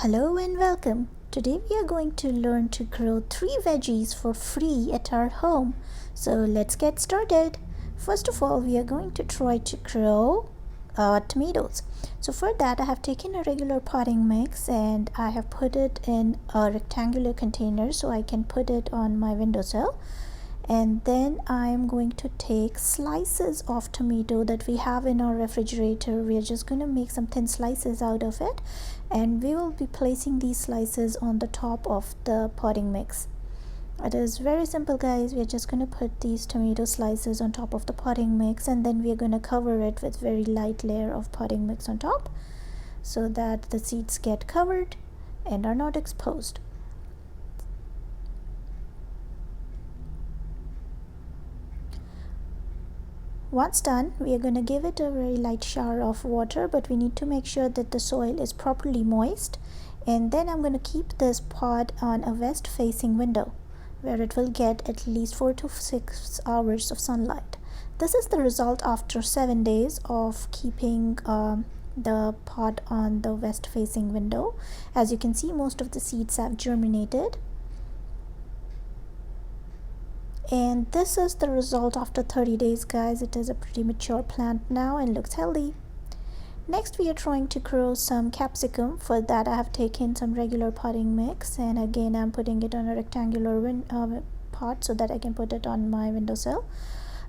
Hello and welcome. Today we are going to learn to grow 3 veggies for free at our home. So let's get started. First of all, we are going to try to grow tomatoes. So for that I have taken a regular potting mix and I have put it in a rectangular container so I can put it on my windowsill. And then I'm going to take slices of tomato that we have in our refrigerator. We are just going to make some thin slices out of it, and we will be placing these slices on the top of the potting mix. It is very simple, guys. We are just going to put these tomato slices on top of the potting mix, and then we are going to cover it with very light layer of potting mix on top so that the seeds get covered and are not exposed. Once done, we are going to give it a very light shower of water, but we need to make sure that the soil is properly moist. And then I'm going to keep this pot on a west facing window where it will get at least 4 to 6 hours of sunlight. This is the result after 7 days of keeping the pot on the west facing window. As you can see, most of the seeds have germinated. And this is the result after 30 days, guys. It is a pretty mature plant now and looks healthy. Next we are trying to grow some capsicum. For that I have taken some regular potting mix, and again I'm putting it on a rectangular pot so that I can put it on my windowsill.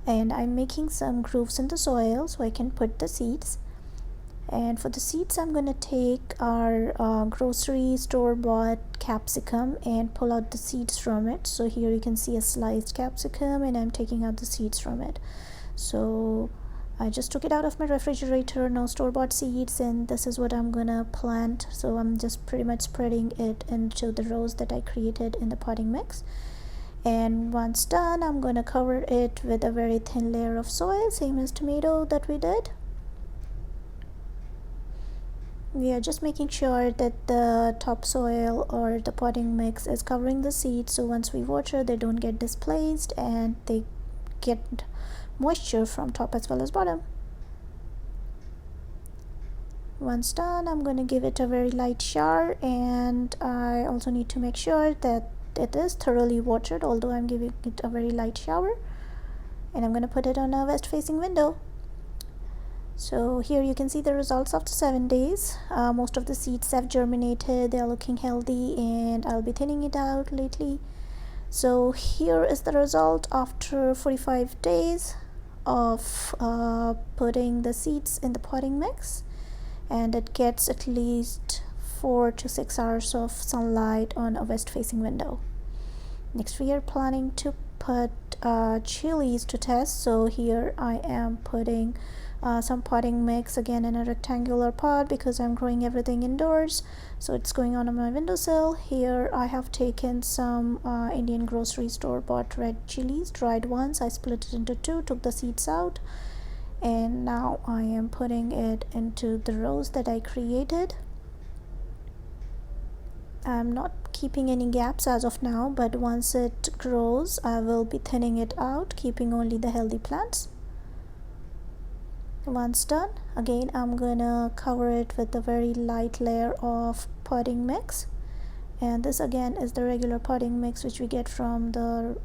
And I'm making some grooves in the soil so I can put the seeds. And for the seeds I'm going to take our grocery store bought capsicum and pull out the seeds from it. So here you can see a sliced capsicum and I'm taking out the seeds from it. So I just took it out of my refrigerator, no store-bought seeds, and this is what I'm gonna plant. So I'm just pretty much spreading it into the rows that I created in the potting mix. And once done, I'm gonna cover it with a very thin layer of soil, same as tomato that we did. We are just making sure that the topsoil or the potting mix is covering the seeds, so once we water they don't get displaced and they get moisture from top as well as bottom. Once done, I'm going to give it a very light shower, and I also need to make sure that it is thoroughly watered, although I'm giving it a very light shower. And I'm going to put it on a west facing window. So here you can see the results after 7 days. Most of the seeds have germinated, they are looking healthy, and I'll be thinning it out lately. So here is the result after 45 days of putting the seeds in the potting mix, and it gets at least 4 to 6 hours of sunlight on a west facing window. Next we are planning to put chilies to test. So here I am putting some potting mix again in a rectangular pot because I'm growing everything indoors, so it's going on my windowsill. Here I have taken some Indian grocery store bought red chilies, dried ones. I split it into 2, took the seeds out, and now I am putting it into the rows that I created. I'm not keeping any gaps as of now, but once it grows I will be thinning it out, keeping only the healthy plants. Once done, again I'm gonna cover it with a very light layer of potting mix, and this again is the regular potting mix which we get from the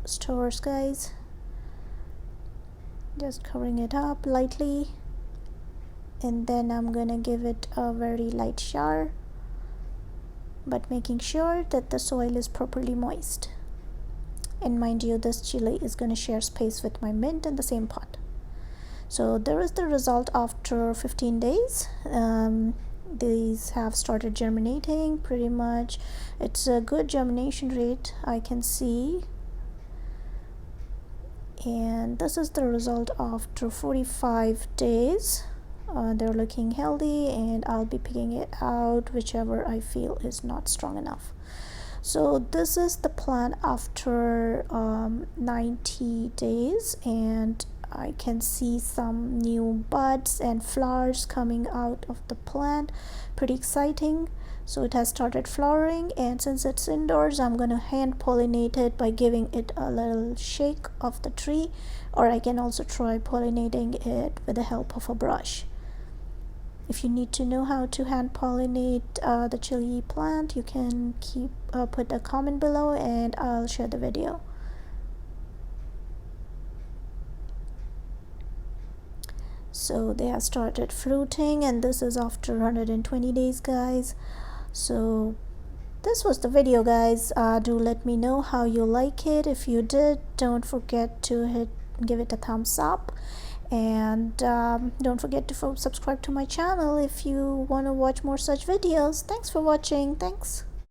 stores, guys. Just covering it up lightly, and then I'm gonna give it a very light shower, but making sure that the soil is properly moist. And mind you, this chili is going to share space with my mint in the same pot. So there is the result after 15 days. These have started germinating pretty much. It's a good germination rate, I can see. And this is the result after 45 days. They're looking healthy, and I'll be picking it out whichever I feel is not strong enough. So this is the plant after 90 days, and I can see some new buds and flowers coming out of the plant. Pretty exciting. So it has started flowering, and since it's indoors I'm going to hand pollinate it by giving it a little shake of the tree, or I can also try pollinating it with the help of a brush. If you need to know how to hand pollinate the chili plant, you can put a comment below and I'll share the video. So they have started fruiting, and this is after 120 days, guys. So this was the video, guys. Do let me know how you like it. If you did, don't forget to give it a thumbs up, and don't forget to subscribe to my channel if you want to watch more such videos. Thanks for watching. Thanks.